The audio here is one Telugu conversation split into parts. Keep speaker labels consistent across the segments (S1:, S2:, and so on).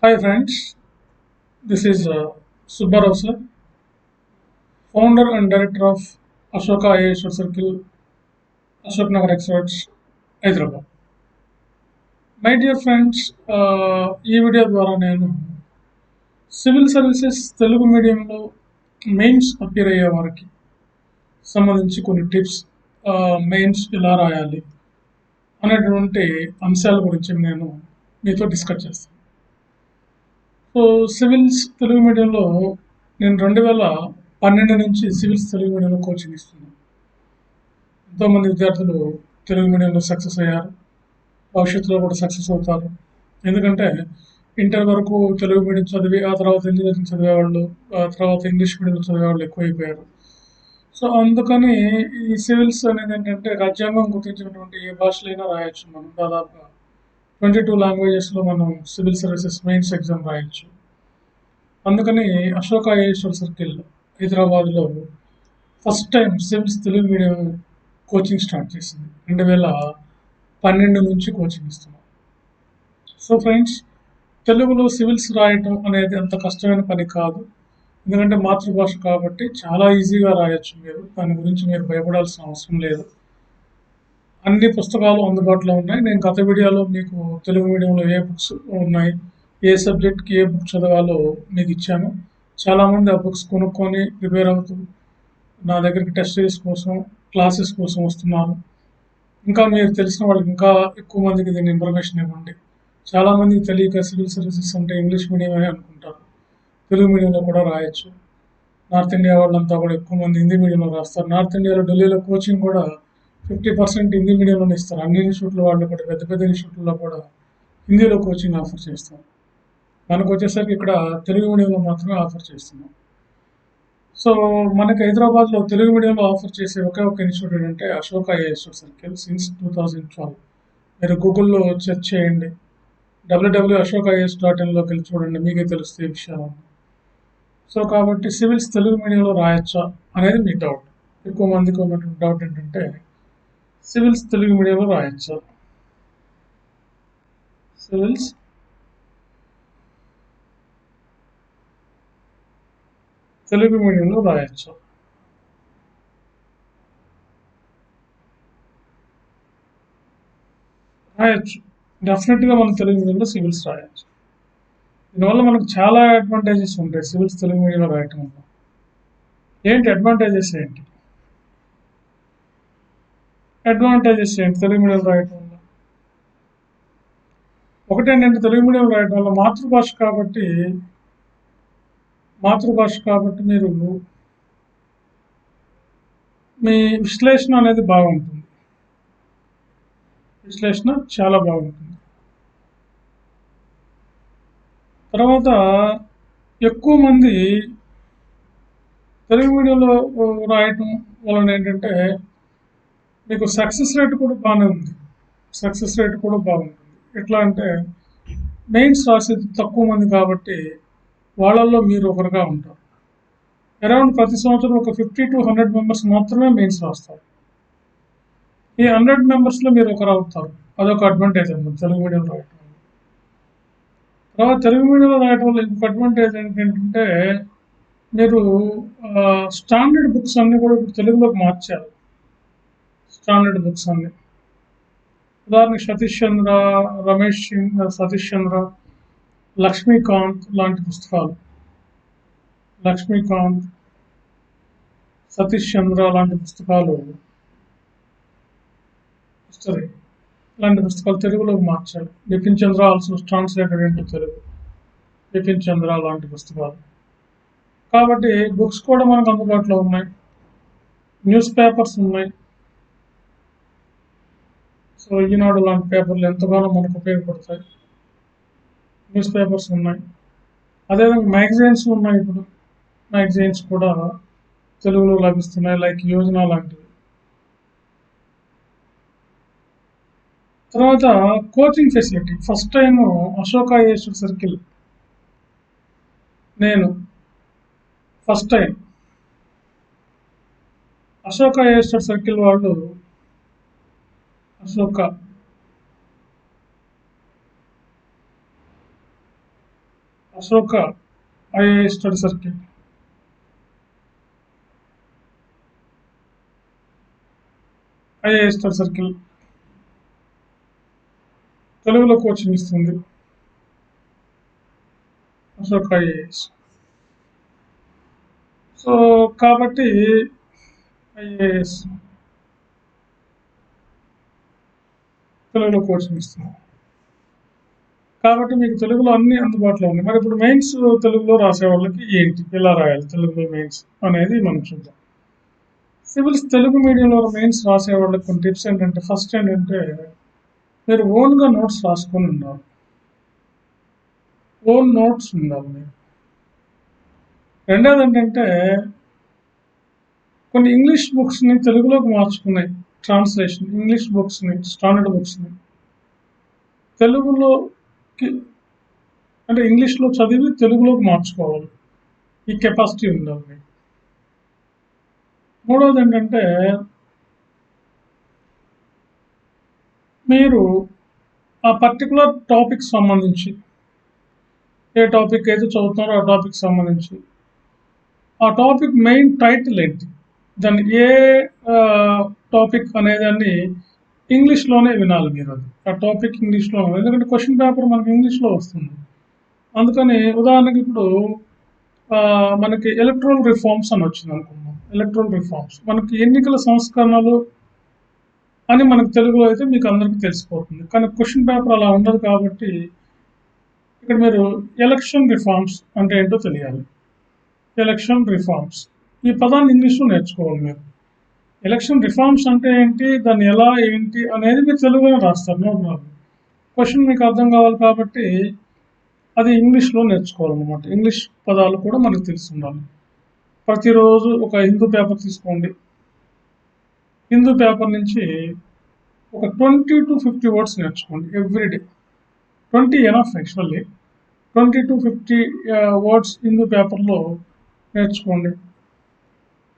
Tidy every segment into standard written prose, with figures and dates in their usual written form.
S1: Hi friends, this is Subbarao sir, founder and director of Ashoka IAS Circle, Ashok Nagar Experts, Hyderabad. My dear friends, ఈ వీడియో ద్వారా నేను సివిల్ సర్వీసెస్ తెలుగు మీడియంలో మెయిన్స్ అపియర్ అయ్యే వారికి సంబంధించి కొన్ని టిప్స్, మెయిన్స్ ఎలా రాయాలి అనేటువంటి అంశాల గురించి నేను మీతో డిస్కస్ చేస్తాను. సో సివిల్స్ తెలుగు మీడియంలో నేను 2012 నుంచి సివిల్స్ తెలుగు మీడియంలో కోచింగ్ ఇస్తున్నాను. ఎంతోమంది విద్యార్థులు తెలుగు మీడియంలో సక్సెస్ అయ్యారు, భవిష్యత్తులో కూడా సక్సెస్ అవుతారు. ఎందుకంటే ఇంటర్ వరకు తెలుగు మీడియం చదివి ఆ తర్వాత ఇంజనీరింగ్ చదివేవాళ్ళు, ఆ తర్వాత ఇంగ్లీష్ మీడియంలో చదివేవాళ్ళు ఎక్కువైపోయారు. సో అందుకని ఈ సివిల్స్ అనేది ఏంటంటే రాజ్యాంగం గుర్తించినటువంటి ఏ భాషలైనా రాయొచ్చు. మనం దాదాపుగా 22 లాంగ్వేజెస్లో మనం సివిల్ సర్వీసెస్ మెయిన్స్ ఎగ్జామ్ రాయొచ్చు. అందుకని అశోక ఐఏఎస్ సర్కిల్ హైదరాబాద్లో first time civils Telugu medium coaching start చేసింది. 2012 నుంచి కోచింగ్ ఇస్తున్నాం. సో ఫ్రెండ్స్, తెలుగులో సివిల్స్ రాయటం అనేది అంత కష్టమైన పని కాదు. ఎందుకంటే మాతృభాష కాబట్టి చాలా ఈజీగా రాయొచ్చు. దాని గురించి మీరు భయపడాల్సిన అవసరం లేదు. అన్ని పుస్తకాలు అందుబాటులో ఉన్నాయి. నేను గత వీడియోలో మీకు తెలుగు మీడియంలో ఏ బుక్స్ ఉన్నాయి, ఏ సబ్జెక్ట్కి ఏ బుక్ చదవాలో మీకు ఇచ్చాను. చాలామంది ఆ బుక్స్ కొనుక్కొని ప్రిపేర్ అవుతూ నా దగ్గరికి టెస్ట్ సిరీస్ కోసం, క్లాసెస్ కోసం వస్తున్నారు. ఇంకా మీరు తెలిసిన వాళ్ళకి ఇంకా ఎక్కువ మందికి దీన్ని ఇన్ఫర్మేషన్ ఇవ్వండి. చాలామందికి తెలియక సివిల్ సర్వీసెస్ అంటే ఇంగ్లీష్ మీడియం అని అనుకుంటారు. తెలుగు మీడియంలో కూడా రాయొచ్చు. నార్త్ ఇండియా వాళ్ళంతా కూడా ఎక్కువ మంది హిందీ మీడియంలో రాస్తారు. నార్త్ ఇండియాలో ఢిల్లీలో కోచింగ్ కూడా 50% హిందీ మీడియంలోనే ఇస్తారు. అన్ని ఇన్స్టిట్యూట్ల వాళ్ళు కూడా, పెద్ద పెద్ద ఇన్స్టిట్యూట్లో కూడా హిందీలో కోచింగ్ ఆఫర్ చేస్తారు. మనకు వచ్చేసరికి ఇక్కడ తెలుగు మీడియంలో మాత్రమే ఆఫర్ చేస్తున్నాం. సో మనకి హైదరాబాద్లో తెలుగు మీడియంలో ఆఫర్ చేసే ఒకే ఒక ఇన్స్టిట్యూట్ ఏంటంటే అశోక ఐఏఎస్ సర్కిల్ సిన్స్ 2012. మీరు గూగుల్లో సెర్చ్ చేయండి, www.ashokaIAS.in లోకి వెళ్ళి చూడండి, మీకే తెలుస్తాయి ఈ విషయాలు. సో కాబట్టి సివిల్స్ తెలుగు మీడియంలో రాయొచ్చా అనేది మీ డౌట్. ఎక్కువ మందికి ఉన్నటువంటి డౌట్ ఏంటంటే సివిల్స్ తెలుగు మీడియంలో రాయొచ్చా, సివిల్స్ తెలుగు మీడియంలో రాయొచ్చా? రాయొచ్చు. డెఫినెట్గా మనం తెలుగు మీడియంలో సివిల్స్ రాయొచ్చు. దీనివల్ల మనకు చాలా అడ్వాంటేజెస్ ఉంటాయి సివిల్స్ తెలుగు మీడియంలో రాయటం వల్ల. ఏంటి అడ్వాంటేజెస్ ఏంటి? తెలుగు మీడియం రాయటం వల్ల ఒకటేంటంటే తెలుగు మీడియం రాయటం వల్ల మాతృభాష కాబట్టి మీరు మీ విశ్లేషణ అనేది బాగుంటుంది. విశ్లేషణ చాలా బాగుంటుంది. తర్వాత ఎక్కువ మంది తెలుగు మీడియంలో రాయటం వలన ఏంటంటే మీకు సక్సెస్ రేట్ కూడా బాగానే ఉంది. ఎట్లా అంటే మెయిన్స్ రాసేది తక్కువ మంది కాబట్టి వాళ్ళల్లో మీరు ఒకరుగా ఉంటారు. అరౌండ్ ప్రతి సంవత్సరం ఒక 50 to 100 మెంబర్స్ మాత్రమే మెయిన్స్ రాస్తారు. ఈ 100 మెంబర్స్లో మీరు ఒకరు అవుతారు. అదొక అడ్వాంటేజ్ అన్నమాట తెలుగు మీడియం రాయటం వల్ల. తర్వాత తెలుగు మీడియంలో రాయటం వల్ల ఇంకొక అడ్వాంటేజ్ ఏంటంటే మీరు స్టాండర్డ్ బుక్స్ అన్నీ కూడా ఇప్పుడు తెలుగులోకి మార్చారు. స్టాండర్డ్ బుక్స్ అన్నీ, ఉదాహరణకి సతీష్ చంద్ర, సతీష్ చంద్ర, లక్ష్మీకాంత్ లాంటి పుస్తకాలు, సతీష్ చంద్ర లాంటి పుస్తకాలు, హిస్టరీ ఇలాంటి పుస్తకాలు తెలుగులోకి మార్చారు. Bipin Chandra also translated into Telugu, Bipin Chandra లాంటి పుస్తకాలు. కాబట్టి బుక్స్ కూడా మనకు అందుబాటులో ఉన్నాయి. న్యూస్ పేపర్స్ ఉన్నాయి. సో ఈనాడు లాంటి పేపర్లు ఎంతగానో మనకు ఉపయోగపడతాయి. న్యూస్ పేపర్స్ ఉన్నాయి. అదేవిధంగా మ్యాగజైన్స్ ఉన్నాయి. ఇప్పుడు మ్యాగజైన్స్ కూడా తెలుగులో లభిస్తున్నాయి, లైక్ యోజన లాంటివి. తర్వాత coaching facility. First time Ashoka IAS circle Ashoka IAS circle వాళ్ళు Ashoka Ashoka IAS study circle, IAS study circle తెలుగులో కోచింగ్ ఇస్తుంది. అశోక ఐఏఎస్. సో కాబట్టి ఐఏఎస్ తెలుగులో కోచింగ్ ఇస్తుంది. కాబట్టి మీకు తెలుగులో అన్ని అందుబాటులో ఉన్నాయి. మరి ఇప్పుడు మెయిన్స్ తెలుగులో రాసే వాళ్ళకి ఏంటి, ఎలా రాయాలి తెలుగులో మెయిన్స్ అనేది మనం చూద్దాం. సివిల్స్ తెలుగు మీడియంలో మెయిన్స్ రాసే వాళ్ళకి కొన్ని టిప్స్ ఏంటంటే, ఫస్ట్ ఏంటంటే మీరు ఓన్గా నోట్స్ రాసుకొని ఉండాలి. ఓన్ నోట్స్ ఉండాలి మీరు. రెండోది ఏంటంటే కొన్ని ఇంగ్లీష్ బుక్స్ని తెలుగులోకి మార్చుకున్నాయి, ట్రాన్స్లేషన్ ఇంగ్లీష్ బుక్స్ని, స్టాండర్డ్ బుక్స్ని తెలుగులోకి అంటే ఇంగ్లీష్లో చదివి తెలుగులోకి మార్చుకోవాలి. ఈ కెపాసిటీ ఉండాలి మీకు. మూడవది ఏంటంటే మీరు ఆ పర్టికులర్ టాపిక్ సంబంధించి ఏ టాపిక్ అయితే చదువుతున్నారో ఆ టాపిక్ సంబంధించి ఆ టాపిక్ మెయిన్ టైటిల్ ఏంటి, దాన్ని ఏ టాపిక్ అనేదాన్ని ఇంగ్లీష్లోనే వినాలి మీరు. అది ఆ టాపిక్ ఇంగ్లీష్లో, ఎందుకంటే క్వశ్చన్ పేపర్ మనకి ఇంగ్లీష్లో వస్తుంది. అందుకని ఉదాహరణకి ఇప్పుడు మనకి ఎలక్ట్రల్ రిఫార్మ్స్ అని వచ్చింది అనుకుందాం. ఎలక్ట్రల్ రిఫార్మ్స్ మనకి ఎన్నికల సంస్కరణలు అని మనకు తెలుగులో అయితే మీకు అందరికీ తెలిసిపోతుంది. కానీ క్వశ్చన్ పేపర్ అలా ఉండదు. కాబట్టి ఇక్కడ మీరు ఎలక్షన్ రిఫార్మ్స్ అంటే ఏంటో తెలియాలి. ఎలక్షన్ రిఫార్మ్స్ ఈ పదాన్ని ఇంగ్లీష్లో నేర్చుకోవాలి మీరు. ఎలక్షన్ రిఫార్మ్స్ అంటే ఏంటి, దాన్ని ఎలా ఏంటి అనేది మీరు తెలుగులో రాస్తారు, నో ప్రాబ్లం. క్వశ్చన్ మీకు అర్థం కావాలి కాబట్టి అది ఇంగ్లీష్లో నేర్చుకోవాలన్నమాట. ఇంగ్లీష్ పదాలు కూడా మనకు తెలిసి ఉండాలి. ప్రతిరోజు ఒక హిందూ పేపర్ తీసుకోండి. హిందూ పేపర్ నుంచి ఒక 20 to 50 వర్డ్స్ నేర్చుకోండి everyday. 20 enough actually. 20 to 50 words Hindu పేపర్లో నేర్చుకోండి.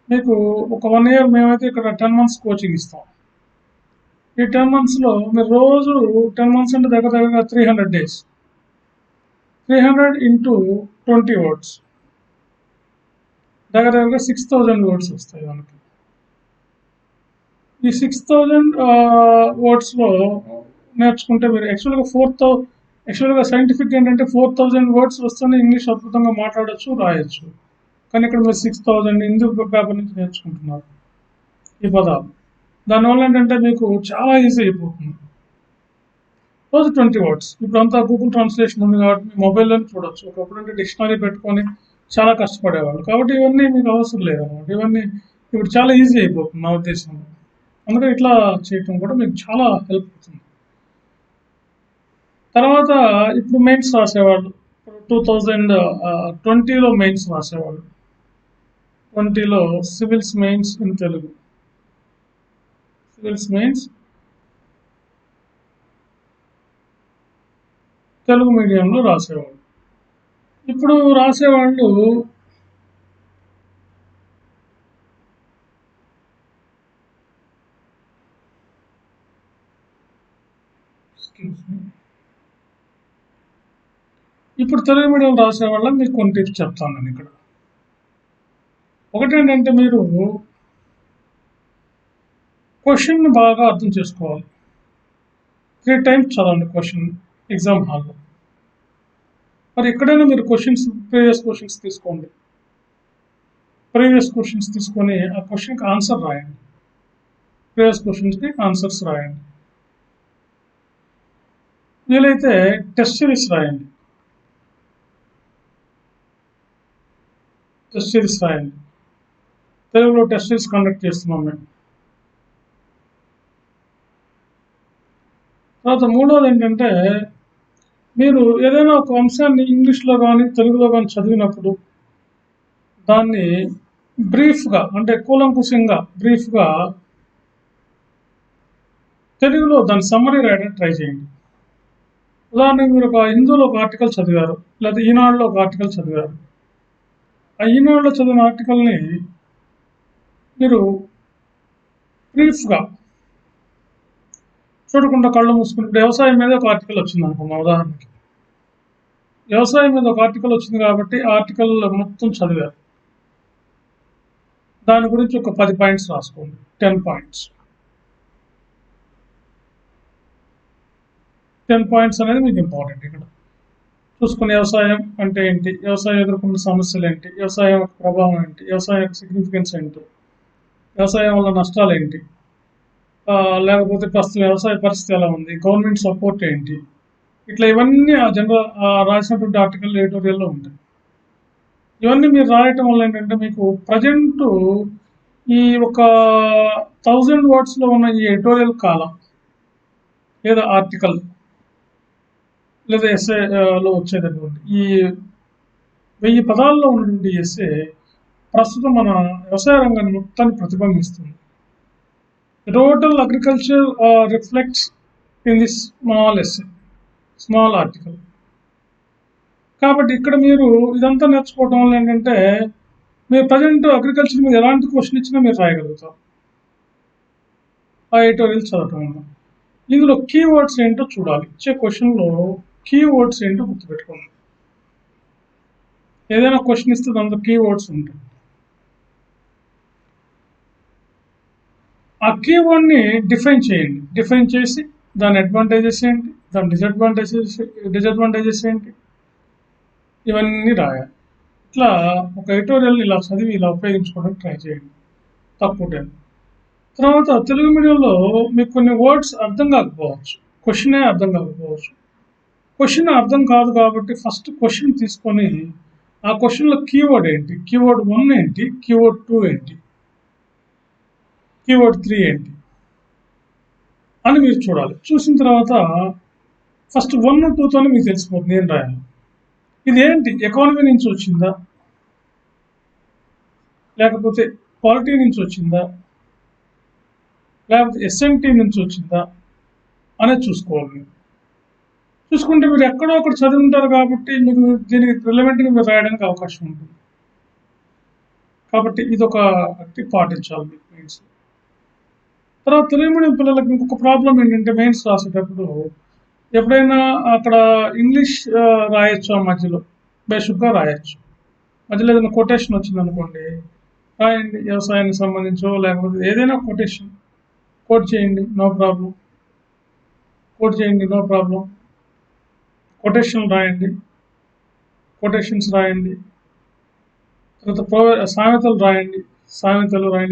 S1: మీకు ఒక 1 year మేమైతే ఇక్కడ 10 months కోచింగ్ ఇస్తాం. ఈ 10 monthsలో మీరు రోజు 10 months అంటే దగ్గర 300 days. 300 into 20 words దగ్గర 6000 words వస్తాయి మనకి. ఈ 6000 వర్డ్స్లో నేర్చుకుంటే మీరు యాక్చువల్గా సైంటిఫిక్ ఏంటంటే 4000 వర్డ్స్ వస్తేనే ఇంగ్లీష్ అద్భుతంగా మాట్లాడచ్చు, రాయొచ్చు. కానీ ఇక్కడ మీరు 6000 హిందూ పేపర్ నుంచి నేర్చుకుంటున్నారు ఈ పదాలు. దానివల్ల ఏంటంటే మీకు చాలా ఈజీ అయిపోతుంది. రోజు 20 వర్డ్స్. ఇప్పుడు అంతా గూగుల్ ట్రాన్స్లేషన్ ఉంది కాబట్టి మీ మొబైల్లోనే చూడొచ్చు. ఒకప్పుడు అంటే డిక్షనరీ పెట్టుకొని చాలా కష్టపడేవాళ్ళు. కాబట్టి ఇవన్నీ మీకు అవసరం లేదన్నమాట. ఇవన్నీ ఇప్పుడు చాలా ఈజీ అయిపోతుంది నా ఉద్దేశంలో. అందుకని ఇట్లా చేయటం కూడా మీకు చాలా హెల్ప్ అవుతుంది. తర్వాత ఇప్పుడు మెయిన్స్ రాసేవాళ్ళు 2020లో మెయిన్స్ రాసేవాళ్ళు. 20లో civils mains in Telugu, civils mains Telugu మీడియంలో రాసేవాళ్ళు. ఇప్పుడు రాసేవాళ్ళు ఇప్పుడు తెలుగు మీడియం రాసేవాళ్ళకి మీకు కొన్ని టిప్స్ చెప్తాను నేను ఇక్కడ. ఒకటేంటంటే మీరు క్వశ్చన్ని బాగా అర్థం చేసుకోవాలి. 3 times చదవండి క్వశ్చన్ ఎగ్జామ్ హాల్లో. మరి ఎక్కడైనా మీరు ప్రీవియస్ క్వశ్చన్స్ తీసుకోండి. ప్రీవియస్ క్వశ్చన్స్ తీసుకొని ఆ క్వశ్చన్కి ఆన్సర్ రాయండి. ప్రీవియస్ క్వశ్చన్స్కి ఆన్సర్స్ రాయండి. వీలైతే టెస్ట్ సిరీస్ రాయండి. టెస్ట్ సిరీస్ రాయండి. తెలుగులో టెస్ట్ సిరీస్ కండక్ట్ చేస్తున్నాం మేము. తర్వాత మూడోది ఏంటంటే మీరు ఏదైనా ఒక అంశాన్ని ఇంగ్లీష్లో కానీ తెలుగులో కానీ చదివినప్పుడు దాన్ని బ్రీఫ్గా అంటే కూలంకుషంగా బ్రీఫ్గా తెలుగులో దాని సమ్మరీ రాయడానికి ట్రై చేయండి. ఉదాహరణకు మీరు ఒక హిందూలో ఒక ఆర్టికల్ చదివారు, లేదా ఈనాడులో ఒక ఆర్టికల్ చదివారు. ఆ ఈనాడులో చదివిన ఆర్టికల్ని మీరు బ్రీఫ్గా చూడకుండా కళ్ళు మూసుకుంటే వ్యవసాయం మీద ఒక ఆర్టికల్ వచ్చింది అనుకున్నాం ఉదాహరణకి. వ్యవసాయం మీద ఒక ఆర్టికల్ వచ్చింది కాబట్టి ఆర్టికల్ మొత్తం చదివారు. దాని గురించి ఒక 10 పాయింట్స్ రాసుకోండి. 10 పాయింట్స్. 10 పాయింట్స్ అనేది మీకు ఇంపార్టెంట్. ఇక్కడ చూసుకుని వ్యవసాయం అంటే ఏంటి, వ్యవసాయం ఎదుర్కొన్న సమస్యలు ఏంటి, వ్యవసాయం యొక్క ప్రభావం ఏంటి, వ్యవసాయం యొక్క సిగ్నిఫికెన్స్ ఏంటి, వ్యవసాయం వల్ల నష్టాలు ఏంటి, లేకపోతే ప్రస్తుతం వ్యవసాయ పరిస్థితి ఎలా ఉంది, గవర్నమెంట్ సపోర్ట్ ఏంటి, ఇట్లా ఇవన్నీ ఆ జనరల్ రాసినటువంటి ఆర్టికల్ ఎడిటోరియల్లో ఉంటాయి. ఇవన్నీ మీరు రాయటం వల్ల ఏంటంటే మీకు ప్రజెంట్ ఈ ఒక 1000 wordsలో ఉన్న ఈ ఎడిటోరియల్ కాలం లేదా ఆర్టికల్ లేదా ఎస్ఏలో వచ్చేటటువంటి ఈ 1000 పదాల్లో ఉన్నటువంటి ఎస్ఏ ప్రస్తుతం మన వ్యవసాయ రంగాన్ని మొత్తాన్ని ప్రతిబింబిస్తుంది. Total agriculture reflects in this small SA, small article. కాబట్టి ఇక్కడ మీరు ఇదంతా నేర్చుకోవడం వల్ల ఏంటంటే మీరు ప్రజెంట్ అగ్రికల్చర్ మీద ఎలాంటి క్వశ్చన్ ఇచ్చినా మీరు రాయగలుగుతారు ఆ ఎడిటోరియల్ చదవటం వల్ల. ఇందులో కీవర్డ్స్ ఏంటో చూడాలి. ఇచ్చే క్వశ్చన్లో కీవర్డ్స్ ఏంటో గుర్తుపెట్టుకోండి. ఏదైనా క్వశ్చన్ ఇస్తే దాంట్లో కీవర్డ్స్ ఉంటాయి. ఆ కీవర్డ్ని డిఫైన్ చేయండి. డిఫైన్ చేసి దాని అడ్వాంటేజెస్ ఏంటి, దాని డిసడ్వాంటేజెస్ ఏంటి, ఇవన్నీ రాయాలి. ఇట్లా ఒక ఎడిటోరియల్ ఇలా చదివి ఇలా ఉపయోగించుకోవడానికి ట్రై చేయండి. తక్కువ. తర్వాత తెలుగు మీడియంలో మీకు కొన్ని వర్డ్స్ అర్థం కాకపోవచ్చు, క్వశ్చనే అర్థం కాకపోవచ్చు. క్వశ్చన్ అర్థం కాదు కాబట్టి ఫస్ట్ క్వశ్చన్ తీసుకొని ఆ క్వశ్చన్లో కీవర్డ్ ఏంటి, కీవర్డ్ 1 ఏంటి, కీవర్డ్ 2 ఏంటి, కీవర్డ్ 3 ఏంటి అని మీరు చూడాలి. చూసిన తర్వాత ఫస్ట్ 1, 2తోనే మీకు తెలిసిపోతుంది ఏం రాయాలి. ఇది ఏంటి, ఎకానమీ నుంచి వచ్చిందా, లేకపోతే క్వాలిటీ నుంచి వచ్చిందా, లేకపోతే ఎస్ఎన్టీ నుంచి వచ్చిందా అనేది చూసుకోవాలి. మీరు చూసుకుంటే మీరు ఎక్కడో ఒకటి చదివి ఉంటారు కాబట్టి మీకు దీనికి రిలవెంట్గా మీరు రాయడానికి అవకాశం ఉంటుంది. కాబట్టి ఇది ఒక పాటించాలి మీకు మెయిన్స్. తర్వాత తెలుగు మీడియం పిల్లలకి ఇంకొక ప్రాబ్లం ఏంటంటే మెయిన్స్ రాసేటప్పుడు ఎప్పుడైనా అక్కడ ఇంగ్లీష్ రాయొచ్చు, ఆ మధ్యలో బేసిక్గా రాయొచ్చు. మధ్యలో ఏదైనా కొటేషన్ వచ్చింది అనుకోండి, రాయండి. వ్యవసాయానికి సంబంధించో లేకపోతే ఏదైనా కొటేషన్ కోట్ చేయండి, నో ప్రాబ్లం. కోట్ చేయండి, నో ప్రాబ్లం. కొటేషన్ రాయండి, కొటేషన్స్ రాయండి. తర్వాత సామెతలు రాయండి,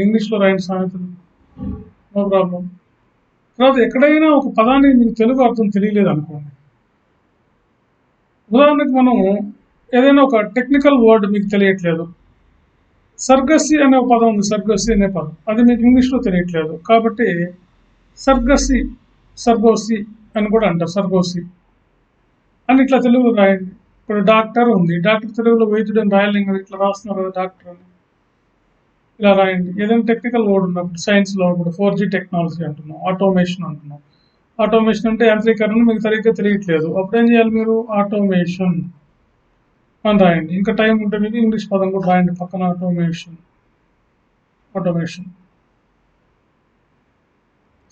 S1: ఇంగ్లీష్లో రాయండి సామెతలు, నో ప్రాబ్లం. తర్వాత ఎక్కడైనా ఒక పదానికి మీకు తెలుగు అర్థం తెలియలేదు అనుకోండి, ఉదాహరణకు మనం ఏదైనా ఒక టెక్నికల్ వర్డ్ మీకు తెలియట్లేదు, సర్గసి అనే ఒక పదం ఉంది, సర్గసి అనే పదం, అది మీకు ఇంగ్లీష్లో తెలియట్లేదు కాబట్టి సర్గోసి అని కూడా అంటారు, సర్గోసి అని ఇట్లా తెలుగులో రాయండి. ఇప్పుడు డాక్టర్ ఉంది, డాక్టర్ తెలుగులో వైద్యుడు అని రాయలేం కదా, ఇట్లా రాస్తున్నారు కదా డాక్టర్ అని, ఇలా రాయండి. ఏదైనా టెక్నికల్ వర్డ్ ఉన్నప్పుడు సైన్స్లో ఇప్పుడు 4G టెక్నాలజీ అంటున్నాం, ఆటోమేషన్ అంటున్నాం. ఆటోమేషన్ అంటే యాంత్రీకరణ మీకు సరిగ్గా తెలియట్లేదు, అప్పుడు ఏం చేయాలి, మీరు ఆటోమేషన్ అని రాయండి. ఇంకా టైం ఉంటే మీకు ఇంగ్లీష్ పదం కూడా రాయండి పక్కన, ఆటోమేషన్.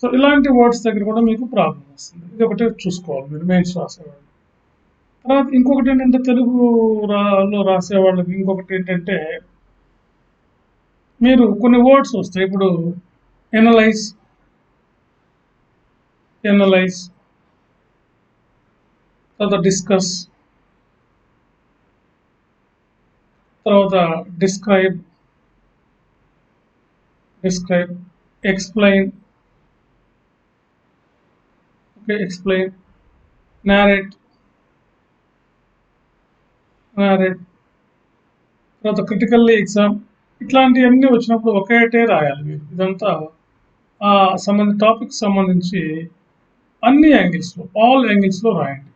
S1: సో ఇలాంటి వర్డ్స్ దగ్గర కూడా మీకు ప్రాబ్లం వస్తుంది. ఇది ఒకటి చూసుకోవాలి మీరు మెయిన్స్ రాసేవాళ్ళు. తర్వాత ఇంకొకటి ఏంటంటే తెలుగులో రాసేవాళ్ళకి ఇంకొకటి ఏంటంటే మీరు కొన్ని వర్డ్స్ వస్తాయి. ఇప్పుడు ఎనలైజ్, తర్వాత డిస్కస్, తర్వాత డిస్క్రైబ్, ఎక్స్ప్లెయిన్, narrate, తర్వాత క్రిటికల్లీ ఎగ్జామ్. ఇట్లాంటివన్నీ వచ్చినప్పుడు ఒకటే రాయాలి మీరు. ఇదంతా టాపిక్ సంబంధించి అన్ని యాంగిల్స్లో, ఆల్ యాంగిల్స్లో రాయండి.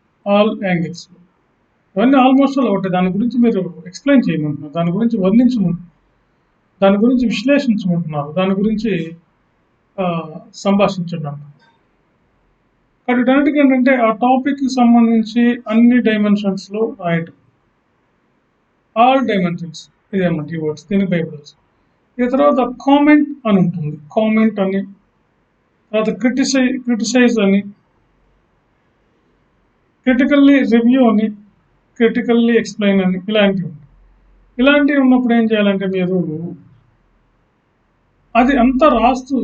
S1: ఇవన్నీ ఆల్మోస్ట్ ఒకటి. దాని గురించి మీరు ఎక్స్ప్లెయిన్ చేయమంటున్నారు, దాని గురించి వర్ణించమంటున్నారు, దాని గురించి విశ్లేషించమంటున్నారు, దాని గురించి సంభాషించడం. కాబట్టి వీటన్నిటికీ ఏంటంటే ఆ టాపిక్కి సంబంధించి అన్ని డైమెన్షన్స్లో రాయటం, ఆల్ డైమెన్షన్స్. ఇదేమన్నా ఈ వర్డ్స్ దీనికి భయపడవచ్చు. ఇక తర్వాత కామెంట్ అని ఉంటుంది, కామెంట్ అని. తర్వాత క్రిటిసైజ్ అని, క్రిటికల్లీ రివ్యూ అని, క్రిటికల్లీ ఎక్స్ప్లెయిన్ అని ఇలాంటివి ఉన్నప్పుడు ఏం చేయాలంటే మీరు అది అంతా రాస్తూ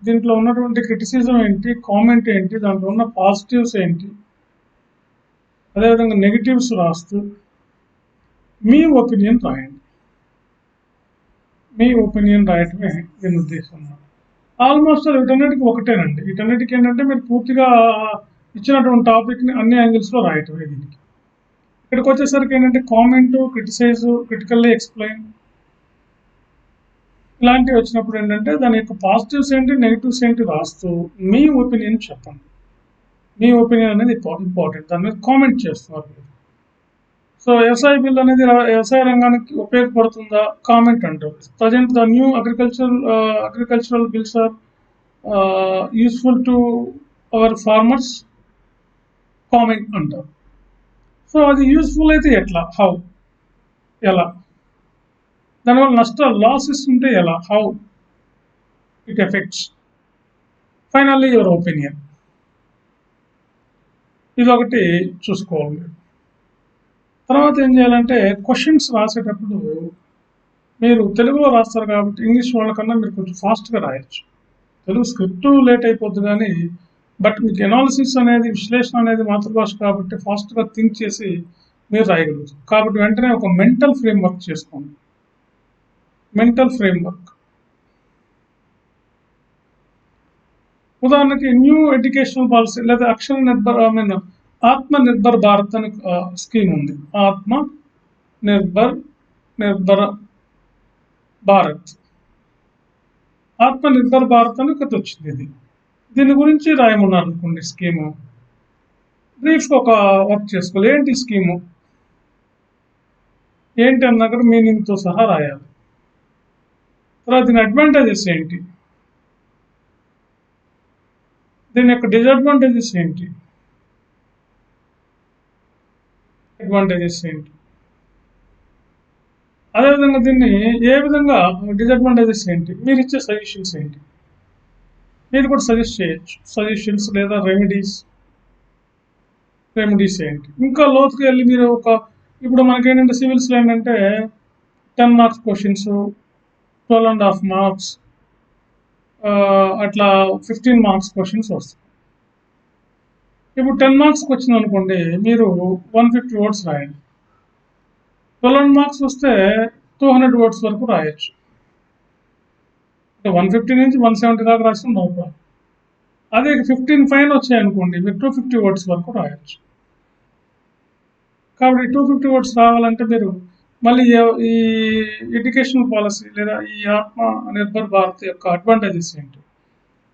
S1: దీంట్లో ఉన్నటువంటి క్రిటిసిజం ఏంటి, కామెంట్ ఏంటి, దాంట్లో ఉన్న పాజిటివ్స్ ఏంటి, అదేవిధంగా నెగిటివ్స్ రాస్తూ మీ ఒపీనియన్ రాయండి. మీ ఒపీనియన్ రాయటమే దీని ఉద్దేశం. ఆల్మోస్ట్ వీటన్నిటికి ఒకటేనండి. వీటన్నిటికి ఏంటంటే మీరు పూర్తిగా ఇచ్చినటువంటి టాపిక్ని అన్ని యాంగిల్స్లో రాయటమే. దీనికి ఇక్కడికి వచ్చేసరికి ఏంటంటే కామెంట్, క్రిటిసైజ్, క్రిటికల్లీ ఎక్స్ప్లెయిన్ ఇలాంటివి వచ్చినప్పుడు ఏంటంటే దాని యొక్క పాజిటివ్స్ ఏంటి, నెగిటివ్స్ ఏంటి రాస్తూ మీ ఒపీనియన్ చెప్పండి. మీ ఒపీనియన్ అనేది ఇంపార్టెంట్. దాని మీద కామెంట్ చేస్తున్నారు మీరు. సో వ్యవసాయ బిల్ అనేది వ్యవసాయ రంగానికి ఉపయోగపడుతుందా, కామెంట్ అంటారు. Present the new agricultural bills are useful to our farmers, comment అంటారు. సో అది యూస్ఫుల్ అయితే ఎట్లా, హౌ, ఎలా, దానివల్ల నష్టాలు, లాసెస్ ఉంటే ఎలా, how it affects, finally your opinion. ఇదొకటి చూసుకోవాలి. తర్వాత ఏం చేయాలంటే క్వశ్చన్స్ రాసేటప్పుడు మీరు తెలుగులో రాస్తారు కాబట్టి ఇంగ్లీష్ వాళ్ళకన్నా మీరు కొంచెం ఫాస్ట్గా రాయొచ్చు. తెలుగు స్క్రిప్ట్ లేట్ అయిపోద్ది కానీ బట్ మీకు ఎనాలిసిస్ అనేది, విశ్లేషణ అనేది మాతృభాష కాబట్టి ఫాస్ట్గా థింక్ చేసి మీరు రాయగలుగుతారు. కాబట్టి వెంటనే ఒక మెంటల్ ఫ్రేమ్వర్క్ చేసుకోండి. మెంటల్ ఫ్రేమ్వర్క్ ఉదాహరణకి న్యూ ఎడ్యుకేషనల్ పాలసీ లేదా అక్షర నిర్భర్ ఆత్మ నిర్భర్ భారత్ అని స్కీమ్ ఉంది. ఆత్మ నిర్భర భారత్, ఆత్మ నిర్భర్ భారత్ అని ఒకటి వచ్చింది. దీని గురించి రాయమన్నారు అనుకోండి. స్కీము బ్రీఫ్గా ఒక వర్క్ చేసుకోవాలి. ఏంటి స్కీము ఏంటి అన్నక్కడ మీనింగ్తో సహా రాయాలి. తర్వాత దీని అడ్వాంటేజెస్ ఏంటి, దీని యొక్క డిసడ్వాంటేజెస్ ఏంటి, అడ్వాంటేజెస్ ఏంటి, అదేవిధంగా దీన్ని ఏ విధంగా డిసడ్వాంటేజెస్ ఏంటి, మీరు ఇచ్చే సజెషన్స్ ఏంటి, మీరు కూడా సజెస్ట్ చేయొచ్చు. సజెషన్స్ లేదా రెమెడీస్ ఏంటి. ఇంకా లోతుకు వెళ్ళి మీరు ఇప్పుడు మనకేంటంటే సివిల్స్లో ఏంటంటే 10 మార్క్స్ క్వశ్చన్స్, 12.5 మార్క్స్, అట్లా 15 మార్క్స్ క్వశ్చన్స్ వస్తాయి. ఇప్పుడు 10 మార్క్స్కి వచ్చింది అనుకోండి, మీరు 150 వర్డ్స్ రాయండి. 12 మార్క్స్ వస్తే 200 వర్డ్స్ వరకు రాయొచ్చు. 150 నుంచి 170 దాకా రాసిన నో ప్రాబ్లం. అదే 15 ఫైన్ వచ్చాయనుకోండి, మీరు 250 వర్డ్స్ వరకు రాయొచ్చు. కాబట్టి 250 వర్డ్స్ రావాలంటే మీరు మళ్ళీ ఈ ఎడ్యుకేషనల్ పాలసీ లేదా ఈ ఆత్మ నిర్భర్ భారత్ యొక్క అడ్వాంటేజెస్ ఏంటి,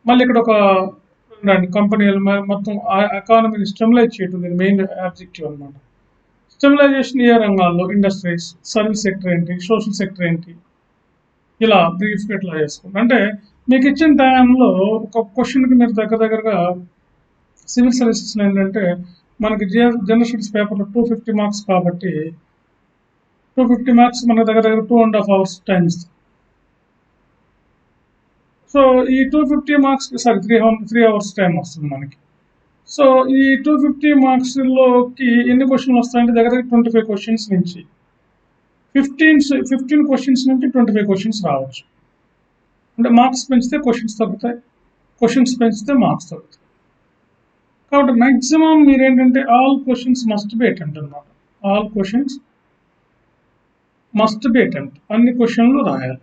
S1: మళ్ళీ ఇక్కడ ఒక కంపెనీలు మొత్తం ఎకానమీని స్టెబిలైజ్ చేయడం దీని మెయిన్ ఆబ్జెక్టివ్ అనమాట. స్టెబిలైజేషన్ ఏ రంగాల్లో, ఇండస్ట్రీస్, సర్వీస్ సెక్టర్ ఏంటి, సోషల్ సెక్టర్ ఏంటి, ఇలా బ్రీఫ్గా ఇట్లా చేసుకోండి. అంటే మీకు ఇచ్చిన టైంలో ఒక క్వశ్చన్కి మీరు దగ్గరగా సివిల్ సర్వీసెస్లో ఏంటంటే మనకి జనరల్ స్టడీస్ పేపర్లో 250 మార్క్స్ కాబట్టి 250 మార్క్స్ మన దగ్గర 2.5 hours టైం ఇస్తుంది. సో ఈ 250 మార్క్స్ 3 hours టైం వస్తుంది మనకి. సో ఈ 250 మార్క్స్లోకి ఎన్ని క్వశ్చన్లు వస్తాయంటే దగ్గర 25 క్వశ్చన్స్ నుంచి 15 క్వశ్చన్స్ నుంచి 25 క్వశ్చన్స్ రావచ్చు. అంటే మార్క్స్ పెంచితే క్వశ్చన్స్ తగ్గుతాయి, క్వశ్చన్స్ పెంచితే మార్క్స్ తగ్గుతాయి. కాబట్టి మ్యాక్సిమం మీరేంటంటే all questions must be attempt అనమాట. All questions must be attempt, అన్ని క్వశ్చన్లు రాయాలి.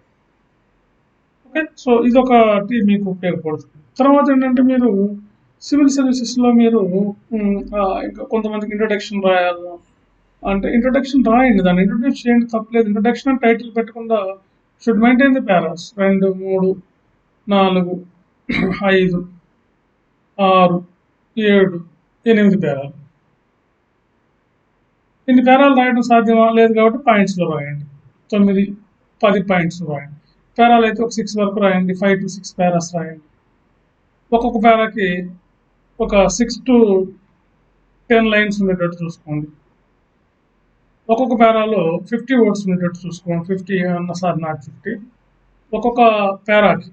S1: ఓకే, సో ఇదొకటి మీకు ఉపయోగపడుతుంది. తర్వాత ఏంటంటే మీరు సివిల్ సర్వీసెస్లో మీరు ఇంకా కొంతమందికి ఇంట్రొడక్షన్ రాయాలి అంటే ఇంట్రొడక్షన్ రాయండి, దాన్ని ఇంట్రొడ్యూస్ చేయండి, తప్పలేదు. ఇంట్రొడక్షన్ అని టైటిల్ పెట్టకుండా షుడ్ మెయింటైన్ ది పారాస్ 2, 3, 4, 5, 6, 7, 8 పేరాలు. ఇన్ని పేరాలు రాయడం సాధ్యమా లేదు కాబట్టి పాయింట్స్లో రాయండి. 9, 10 పాయింట్స్ రాయండి. పేరాలు అయితే ఒక 6 వరకు రాయండి. 5 to 6 పేరాస్ రాయండి. ఒక్కొక్క పేరాకి ఒక 6 to 10 లైన్స్ ఉండేటట్టు చూసుకోండి. ఒక్కొక్క పేరాలో 50 వర్డ్స్ ఉండేటట్టు చూసుకోండి. 50 నాట్ 50. ఒక్కొక్క పేరాకి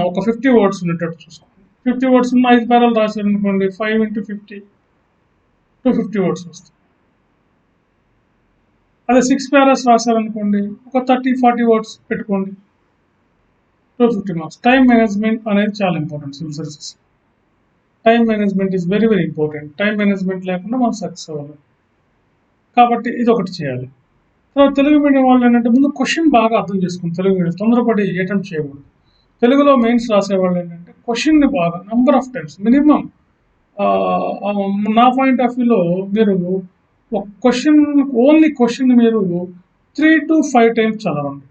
S1: ఒక 50 వర్డ్స్ ఉండేటట్టు చూసుకోండి. 50 వర్డ్స్ ఉన్న 5 పేరాలు రాశారనుకోండి, 5 into 50 250 వర్డ్స్ వస్తాయి. అదే 6 పారాస్ రాశారనుకోండి, ఒక 30-40 వర్డ్స్ పెట్టుకోండి, 250 మార్క్స్. టైం మేనేజ్మెంట్ అనేది చాలా important civil services. Time management is very very important. Time management లేకుండా మనం సక్సెస్ అవ్వాలి. కాబట్టి ఇది ఒకటి చేయాలి. తర్వాత తెలుగు మీడియం వాళ్ళు ఏంటంటే ముందు క్వశ్చన్ బాగా అర్థం చేసుకుని తెలుగు మీడియం తొందరపడి అటెంప్ట్ చేయకూడదు. తెలుగులో మెయిన్స్ రాసేవాళ్ళు ఏంటంటే క్వశ్చన్ని బాగా నెంబర్ ఆఫ్ టైమ్స్ మినిమం, నా పాయింట్ ఆఫ్ వ్యూలో మీరు ఒక క్వశ్చన్, ఓన్లీ క్వశ్చన్ మీరు 3 to 5 టైమ్స్ చదవండి.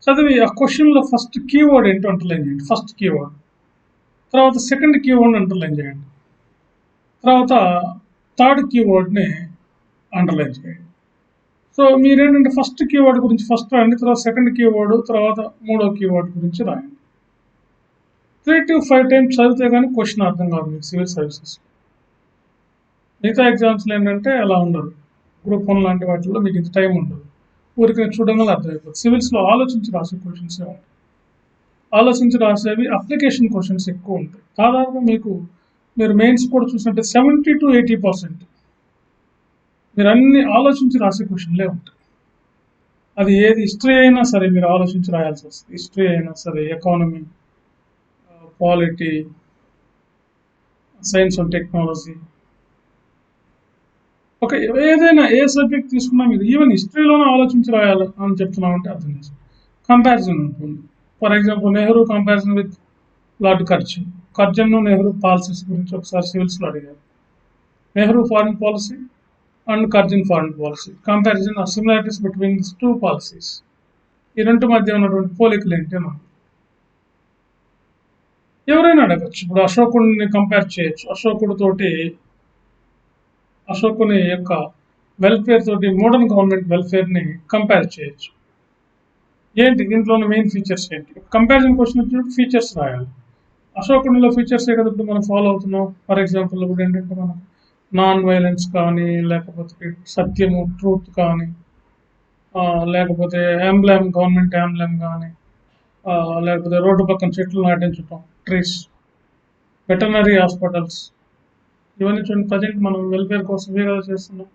S1: చదివి ఆ క్వశ్చన్లో ఫస్ట్ కీవర్డ్ ఏంటో అండర్లైన్ చేయండి. ఫస్ట్ కీవర్డ్, తర్వాత సెకండ్ కీవర్డ్ అండర్లైన్ చేయండి, తర్వాత థర్డ్ కీవర్డ్ని అండర్లైన్ చేయండి. సో మీరేంటంటే ఫస్ట్ కీవర్డ్ గురించి ఫస్ట్ రాయండి, తర్వాత సెకండ్ కీవర్డ్, తర్వాత మూడో కీవర్డ్ గురించి రాయండి. 3 to 5 టైమ్స్ చదివితే కానీ క్వశ్చన్ అర్థం కాదు మీకు సివిల్ సర్వీసెస్. మిగతా ఎగ్జామ్స్లో ఏంటంటే అలా ఉండదు. గ్రూప్ 1 లాంటి వాటిల్లో మీకు ఇంత టైం ఉండదు, ఊరికి చూడడం వల్ల అర్థమైపోతుంది. సివిల్స్లో ఆలోచించి రాసే క్వశ్చన్సే ఉంటాయి. ఆలోచించి రాసేవి అప్లికేషన్ క్వశ్చన్స్ ఎక్కువ ఉంటాయి. దాదాపు మీరు మెయిన్స్ కూడా చూసినట్టే 70 to 80% మీరు అన్ని ఆలోచించి రాసే క్వశ్చన్లే ఉంటాయి. అది ఏది హిస్టరీ అయినా సరే మీరు ఆలోచించి రాయాల్సి వస్తుంది. హిస్టరీ అయినా సరే, economy, polity, science and technology, okay, ఏదైనా ఏ సబ్జెక్ట్ తీసుకున్నా మీరు ఈవెన్ హిస్టరీలోనే ఆలోచించి రాయాలి అని చెప్తున్నామంటే అర్థం చేసుకోండి. కంపారిజన్ ఉంటుంది. For example Nehru comparison with Lord Curzon. Curzon Nehru policies గురించి ఒకసారి సివిల్స్లో అడిగారు. Nehru foreign policy and Curzon foreign policy comparison or similarities between this two policies. ఈ రెండు మధ్య ఉన్నటువంటి పోలికలు ఏంటి అని ఎవరైనా అడగచ్చు. ఇప్పుడు అశోకుడిని కంపేర్ చేయొచ్చు. అశోకుని యొక్క వెల్ఫేర్ తోటి మోడర్న్ గవర్నమెంట్ వెల్ఫేర్ని కంపేర్ చేయొచ్చు. ఏంటి దీంట్లో మెయిన్ ఫీచర్స్ ఏంటి? కంపారిజన్ క్వశ్చన్ వచ్చినప్పుడు ఫీచర్స్ రాయాలి. అశోకునిలో ఫీచర్సే కదా ఇప్పుడు మనం ఫాలో అవుతున్నాం. ఫర్ ఎగ్జాంపుల్ ఇప్పుడు ఏంటంటే మనం నాన్ వైలెన్స్ కానీ, లేకపోతే సత్యము, ట్రూత్ కానీ, లేకపోతే ఎంబ్లెమ్, గవర్నమెంట్ ఎంబ్లెమ్ కానీ, లేకపోతే రోడ్డు పక్కన చెట్లు నాటించడం, ట్రీస్, వెటర్నరీ హాస్పిటల్స్, ఇవన్నీ చూడండి. ప్రజెంట్ మనం వెల్ఫేర్ కోసం కదా చేస్తున్నాం.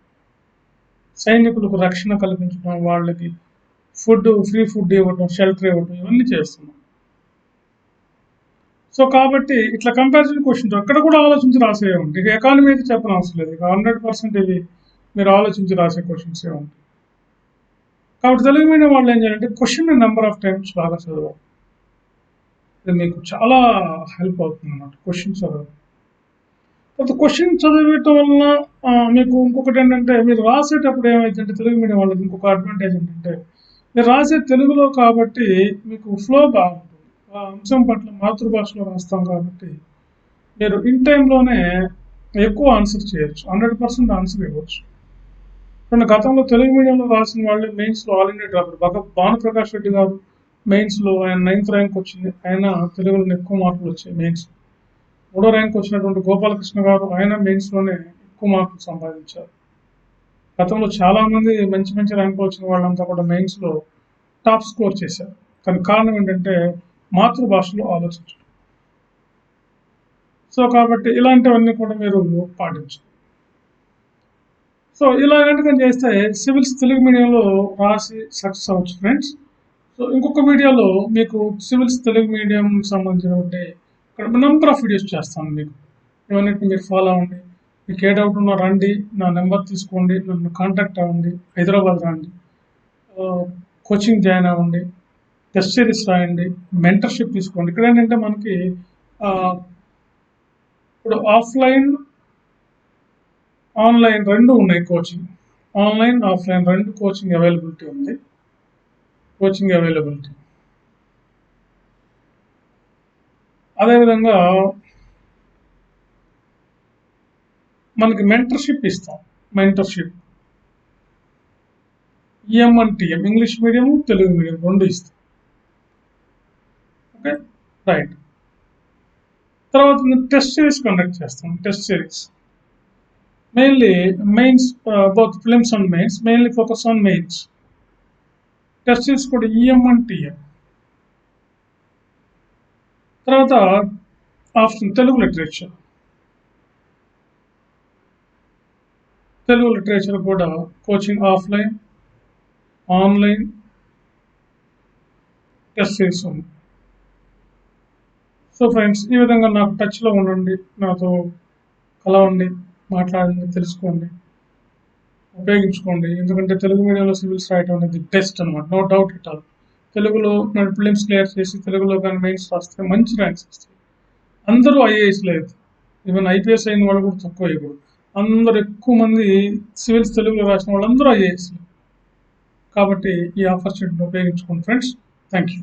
S1: సైనికులకు రక్షణ కల్పించడం, వాళ్ళకి ఫ్రీ ఫుడ్ ఇవ్వడం, షెల్టర్ ఇవ్వడం, ఇవన్నీ చేస్తున్నాం. సో కాబట్టి ఇట్లా కంపారిజన్ క్వశ్చన్ అక్కడ కూడా ఆలోచించి రాసే ఉంటాయి. ఇక ఎకానమీ అయితే చెప్పని అవసరం లేదు. ఇక 100% ఇవి మీరు ఆలోచించి రాసే క్వశ్చన్సే ఉంటాయి. కాబట్టి తెలుగు మీడియం వాళ్ళు ఏం చేయాలంటే క్వశ్చన్ నెంబర్ ఆఫ్ టైమ్స్ బాగా చదవాలి. ఇది మీకు చాలా హెల్ప్ అవుతుంది అన్నమాట క్వశ్చన్ చదవడం. తర్వాత క్వశ్చన్ చదివేయటం వలన మీకు ఇంకొకటి ఏంటంటే మీరు రాసేటప్పుడు ఏమైందంటే తెలుగు మీడియం వాళ్ళకి ఇంకొక అడ్వాంటేజ్ ఏంటంటే మీరు రాసే తెలుగులో కాబట్టి మీకు ఫ్లో బాగుంటుంది. ఆ అంశం పట్ల మాతృభాషలో రాస్తాం కాబట్టి మీరు ఇన్ టైంలోనే ఎక్కువ ఆన్సర్ చేయొచ్చు, 100% ఆన్సర్ ఇవ్వచ్చు. కానీ గతంలో తెలుగు మీడియంలో రాసిన వాళ్ళే మెయిన్స్లో all India topper Bhanuprakash Reddy గారు మెయిన్స్లో ఆయన 9th ర్యాంక్ వచ్చింది. ఆయన తెలుగులో ఎక్కువ మార్కులు వచ్చాయి మెయిన్స్. 3వ ర్యాంక్ వచ్చినటువంటి గోపాలకృష్ణ గారు ఆయన మెయిన్స్లోనే ఎక్కువ మార్కులు సంపాదించారు. గతంలో చాలామంది మంచి మంచి ర్యాంకులు వచ్చిన వాళ్ళంతా కూడా మెయిన్స్లో టాప్ స్కోర్ చేశారు. కానీ కారణం ఏంటంటే మాతృభాషలో ఆలోచించడం. సో కాబట్టి ఇలాంటివన్నీ కూడా మీరు పాటించాలి. సో ఇలా కనుక చేస్తే సివిల్స్ తెలుగు మీడియంలో రాసి సక్సెస్ అవ్వచ్చు ఫ్రెండ్స్. సో ఇంకొక వీడియోలో మీకు సివిల్స్ తెలుగు మీడియం సంబంధించినటువంటి ఇక్కడ నెంబర్ ఆఫ్ వీడియోస్ చేస్తాను. మీకు ఇవన్నిటిని మీరు ఫాలో అవ్వండి. మీకు ఏ డౌట్ ఉన్నా రండి, నా నెంబర్ తీసుకోండి, నన్ను కాంటాక్ట్ అవ్వండి, హైదరాబాద్ రండి, కోచింగ్ జాయిన్ అవ్వండి, టెస్ట్ సిరీస్ రాయండి, మెంటర్షిప్ తీసుకోండి. ఇక్కడ ఏంటంటే మనకి ఇప్పుడు ఆఫ్లైన్ ఆన్లైన్ రెండు ఉన్నాయి. కోచింగ్ ఆన్లైన్ ఆఫ్లైన్ రెండు కోచింగ్ అవైలబిలిటీ ఉంది. అదేవిధంగా మనకి మెంటర్షిప్ ఇస్తాం. EM and TM, English medium, Telugu medium రెండు ఇస్తాం. Okay, right. తర్వాత టెస్ట్ సిరీస్ కండక్ట్ చేస్తాం. Test series mainly mains, both films and mains, mainly focus on mains. Test series కూడా ఈఎం అండ్ టీఎం. తర్వాత option Telugu literature. Telugu literature కూడా coaching offline, online test series ఉంది. సో ఫ్రెండ్స్, ఈ విధంగా నాకు టచ్లో ఉండండి, నాతో కలవండి, మాట్లాడండి, తెలుసుకోండి, ఉపయోగించుకోండి. ఎందుకంటే తెలుగు మీడియంలో సివిల్స్ రాయటం అనేది బెస్ట్ అనమాట, నో డౌట్ ఇట్ ఆల్. తెలుగులో మన ప్రిలిమ్స్ క్లియర్ చేసి తెలుగులో కానీ మెయిన్స్ రాస్తే మంచి ర్యాంక్స్ వస్తాయి. అందరూ ఐఏఎస్ లేదు, ఈవెన్ ఐపీఎస్ అయిన వాళ్ళు కూడా తక్కువ ఇప్పుడు. అందరు ఎక్కువ మంది సివిల్స్ తెలుగులో రాసిన వాళ్ళందరూ ఐఏఎస్. కాబట్టి ఈ ఆపర్చునిటీని ఉపయోగించుకోండి ఫ్రెండ్స్. Thank you.